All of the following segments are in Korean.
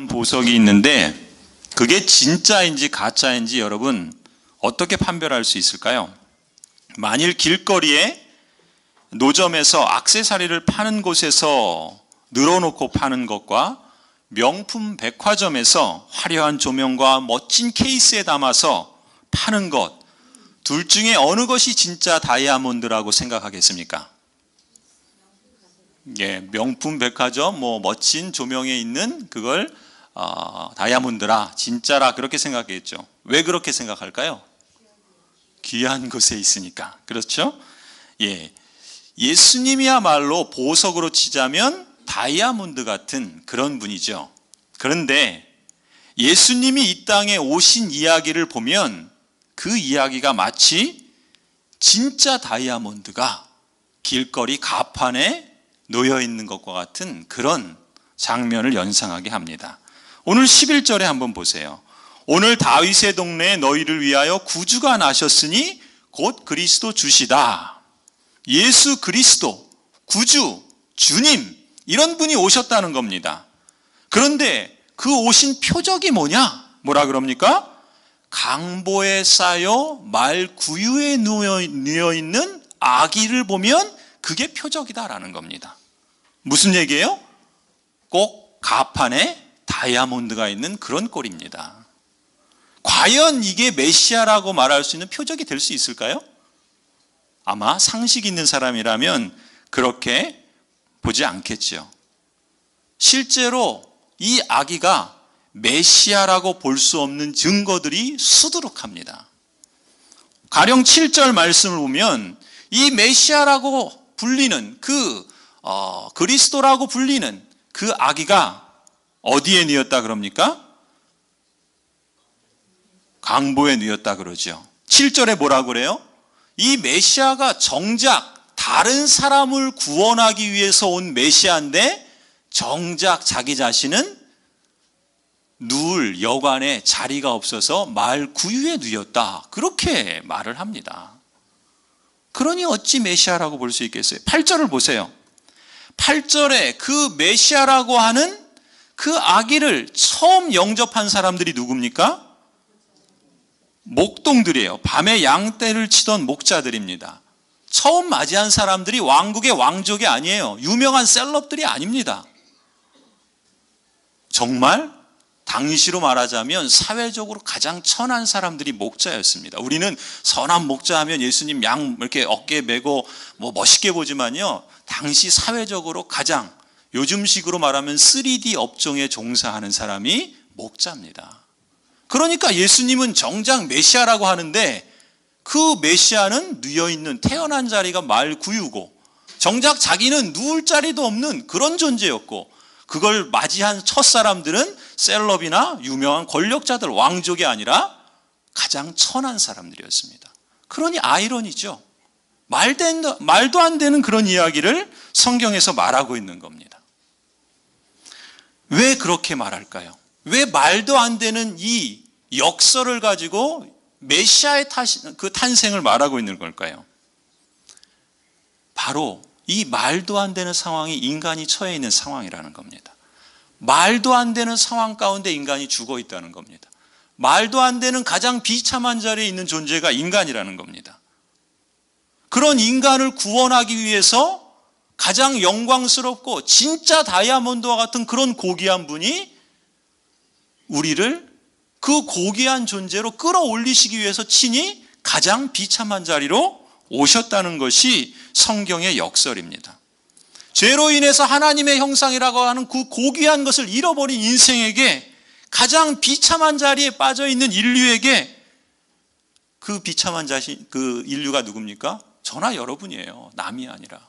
보석이 있는데 그게 진짜인지 가짜인지 여러분 어떻게 판별할 수 있을까요? 만일 길거리에 노점에서 액세서리를 파는 곳에서 늘어놓고 파는 것과 명품 백화점에서 화려한 조명과 멋진 케이스에 담아서 파는 것, 둘 중에 어느 것이 진짜 다이아몬드라고 생각하겠습니까? 예, 명품 백화점, 멋진 조명에 있는 그걸 다이아몬드라, 진짜라 그렇게 생각했죠. 왜 그렇게 생각할까요? 귀한 곳에 있으니까. 그렇죠? 예, 예수님이야말로 보석으로 치자면 다이아몬드 같은 그런 분이죠. 그런데 예수님이 이 땅에 오신 이야기를 보면 그 이야기가 마치 진짜 다이아몬드가 길거리 가판에 놓여 있는 것과 같은 그런 장면을 연상하게 합니다. 오늘 11절에 한번 보세요. 오늘 다윗의 동네에 너희를 위하여 구주가 나셨으니 곧 그리스도 주시다. 예수 그리스도, 구주, 주님, 이런 분이 오셨다는 겁니다. 그런데 그 오신 표적이 뭐라 그럽니까? 강보에 쌓여 말 구유에 누워 있는 아기를 보면 그게 표적이다라는 겁니다. 무슨 얘기예요? 꼭 가판에 다이아몬드가 있는 그런 꼴입니다. 과연 이게 메시아라고 말할 수 있는 표적이 될 수 있을까요? 아마 상식 있는 사람이라면 그렇게 보지 않겠죠. 실제로 이 아기가 메시아라고 볼 수 없는 증거들이 수두룩합니다. 가령 7절 말씀을 보면 이 메시아라고 불리는 그리스도라고 불리는 그 아기가 어디에 누웠다 그럽니까? 강보에 누웠다 그러죠. 7절에 뭐라고 그래요? 이 메시아가 정작 다른 사람을 구원하기 위해서 온 메시아인데 정작 자기 자신은 누울 여관에 자리가 없어서 말 구유에 누웠다. 그렇게 말을 합니다. 그러니 어찌 메시아라고 볼 수 있겠어요? 8절을 보세요. 8절에 그 메시아라고 하는 그 아기를 처음 영접한 사람들이 누굽니까? 목동들이에요. 밤에 양떼를 치던 목자들입니다. 처음 맞이한 사람들이 왕국의 왕족이 아니에요. 유명한 셀럽들이 아닙니다. 정말 당시로 말하자면 사회적으로 가장 천한 사람들이 목자였습니다. 우리는 선한 목자 하면 예수님 양 이렇게 어깨에 메고 멋있게 보지만요. 당시 사회적으로 가장 요즘식으로 말하면 3D 업종에 종사하는 사람이 목자입니다. 그러니까 예수님은 정작 메시아라고 하는데 그 메시아는 누워있는 태어난 자리가 말 구유고 정작 자기는 누울 자리도 없는 그런 존재였고 그걸 맞이한 첫 사람들은 셀럽이나 유명한 권력자들, 왕족이 아니라 가장 천한 사람들이었습니다. 그러니 아이러니죠. 말도 안 되는 그런 이야기를 성경에서 말하고 있는 겁니다. 왜 그렇게 말할까요? 왜 말도 안 되는 이 역설을 가지고 메시아의 그 탄생을 말하고 있는 걸까요? 바로 이 말도 안 되는 상황이 인간이 처해 있는 상황이라는 겁니다. 말도 안 되는 상황 가운데 인간이 죽어 있다는 겁니다. 말도 안 되는 가장 비참한 자리에 있는 존재가 인간이라는 겁니다. 그런 인간을 구원하기 위해서 가장 영광스럽고 진짜 다이아몬드와 같은 그런 고귀한 분이 우리를 그 고귀한 존재로 끌어올리시기 위해서 친히 가장 비참한 자리로 오셨다는 것이 성경의 역설입니다. 죄로 인해서 하나님의 형상이라고 하는 그 고귀한 것을 잃어버린 인생에게 가장 비참한 자리에 빠져 있는 인류에게 그 비참한 그 인류가 누굽니까? 저나 여러분이에요. 남이 아니라.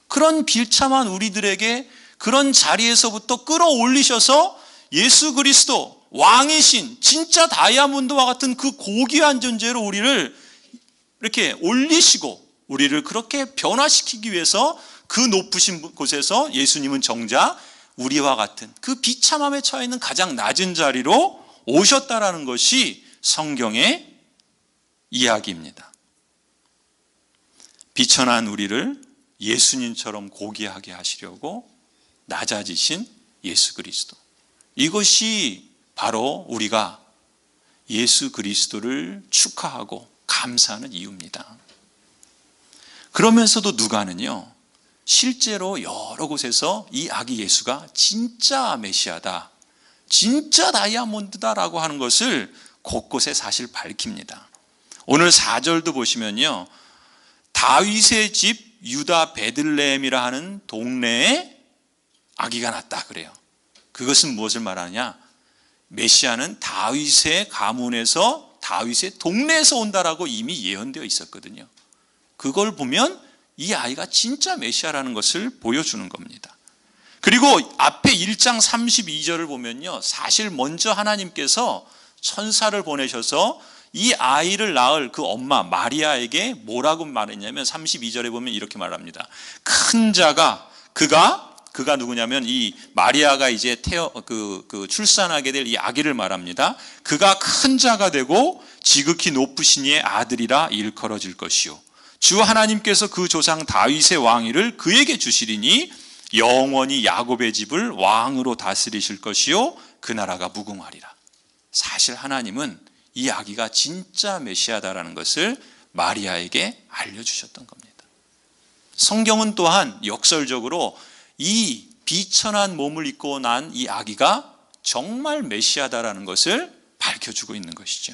그런 비참한 우리들에게 그런 자리에서부터 끌어올리셔서 예수 그리스도 왕이신 진짜 다이아몬드와 같은 그 고귀한 존재로 우리를 이렇게 올리시고 우리를 그렇게 변화시키기 위해서 그 높으신 곳에서 예수님은 정작 우리와 같은 그 비참함에 처해 있는 가장 낮은 자리로 오셨다라는 것이 성경의 이야기입니다. 비천한 우리를 예수님처럼 고귀하게 하시려고 낮아지신 예수 그리스도. 이것이 바로 우리가 예수 그리스도를 축하하고 감사하는 이유입니다. 그러면서도 누가는요, 실제로 여러 곳에서 이 아기 예수가 진짜 메시아다, 진짜 다이아몬드다라고 하는 것을 곳곳에 사실 밝힙니다. 오늘 4절도 보시면요, 다윗의 집 유다 베들레헴이라 하는 동네에 아기가 났다 그래요. 그것은 무엇을 말하냐? 메시아는 다윗의 가문에서, 다윗의 동네에서 온다라고 이미 예언되어 있었거든요. 그걸 보면 이 아이가 진짜 메시아라는 것을 보여주는 겁니다. 그리고 앞에 1장 32절을 보면요, 사실 먼저 하나님께서 천사를 보내셔서 이 아이를 낳을 그 엄마 마리아에게 뭐라고 말했냐면 32절에 보면 이렇게 말합니다. 큰 자가, 그가 누구냐면 이 마리아가 이제 출산하게 될 이 아기를 말합니다. 그가 큰 자가 되고 지극히 높으신 이의 아들이라 일컬어질 것이요, 주 하나님께서 그 조상 다윗의 왕위를 그에게 주시리니 영원히 야곱의 집을 왕으로 다스리실 것이요, 그 나라가 무궁하리라. 사실 하나님은 이 아기가 진짜 메시아다라는 것을 마리아에게 알려주셨던 겁니다. 성경은 또한 역설적으로 이 비천한 몸을 입고 난 이 아기가 정말 메시아다라는 것을 밝혀주고 있는 것이죠.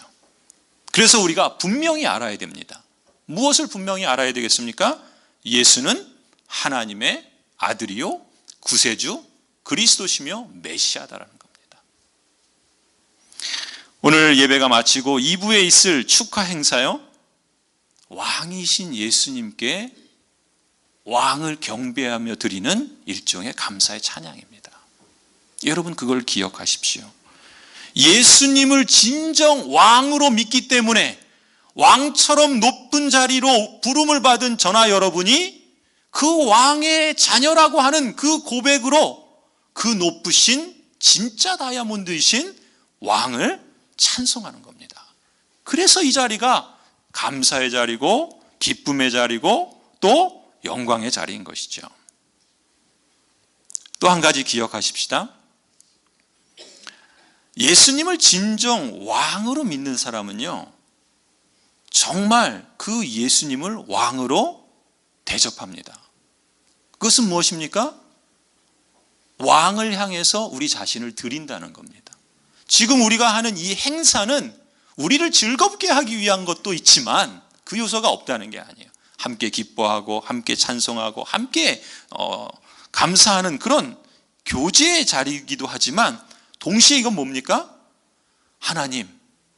그래서 우리가 분명히 알아야 됩니다. 무엇을 분명히 알아야 되겠습니까? 예수는 하나님의 아들이요, 구세주, 그리스도시며 메시아다라는 겁니다. 오늘 예배가 마치고 2부에 있을 축하 행사요, 왕이신 예수님께 왕을 경배하며 드리는 일종의 감사의 찬양입니다. 여러분 그걸 기억하십시오. 예수님을 진정 왕으로 믿기 때문에 왕처럼 높은 자리로 부름을 받은 저나 여러분이 그 왕의 자녀라고 하는 그 고백으로 그 높으신 진짜 다이아몬드이신 왕을 찬송하는 겁니다. 그래서 이 자리가 감사의 자리고 기쁨의 자리고 또 영광의 자리인 것이죠. 또 한 가지 기억하십시다. 예수님을 진정 왕으로 믿는 사람은요, 정말 그 예수님을 왕으로 대접합니다. 그것은 무엇입니까? 왕을 향해서 우리 자신을 드린다는 겁니다. 지금 우리가 하는 이 행사는 우리를 즐겁게 하기 위한 것도 있지만 그 요소가 없다는 게 아니에요. 함께 기뻐하고 함께 찬송하고 함께 감사하는 그런 교제의 자리이기도 하지만 동시에 이건 뭡니까? 하나님,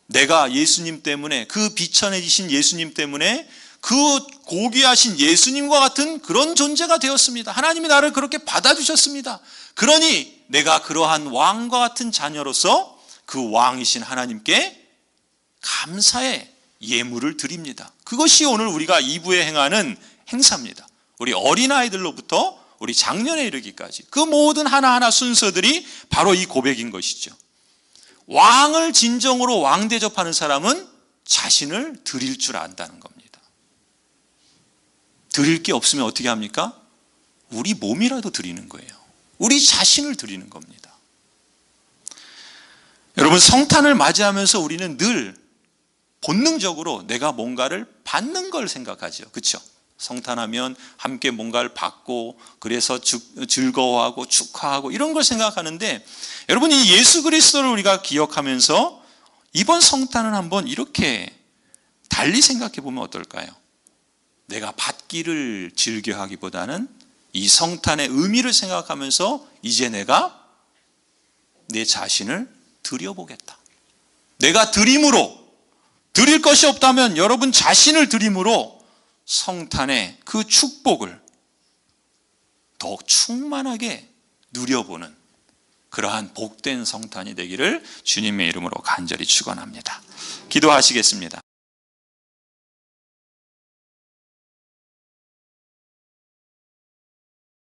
내가 예수님 때문에, 그 비천해지신 예수님 때문에 그 고귀하신 예수님과 같은 그런 존재가 되었습니다. 하나님이 나를 그렇게 받아주셨습니다. 그러니 내가 그러한 왕과 같은 자녀로서 그 왕이신 하나님께 감사의 예물을 드립니다. 그것이 오늘 우리가 2부에 행하는 행사입니다. 우리 어린아이들로부터 우리 장년에 이르기까지 그 모든 하나하나 순서들이 바로 이 고백인 것이죠. 왕을 진정으로 왕 대접하는 사람은 자신을 드릴 줄 안다는 겁니다. 드릴 게 없으면 어떻게 합니까? 우리 몸이라도 드리는 거예요. 우리 자신을 드리는 겁니다. 여러분, 성탄을 맞이하면서 우리는 늘 본능적으로 내가 뭔가를 받는 걸 생각하죠. 그렇죠? 성탄하면 함께 뭔가를 받고 그래서 즐거워하고 축하하고 이런 걸 생각하는데, 여러분, 이 예수 그리스도를 우리가 기억하면서 이번 성탄을 한번 이렇게 달리 생각해 보면 어떨까요? 내가 받기를 즐겨하기보다는 이 성탄의 의미를 생각하면서 이제 내가 내 자신을 드려보겠다. 내가 드림으로, 드릴 것이 없다면 여러분 자신을 드림으로 성탄의 그 축복을 더욱 충만하게 누려보는 그러한 복된 성탄이 되기를 주님의 이름으로 간절히 축원합니다. 기도하시겠습니다.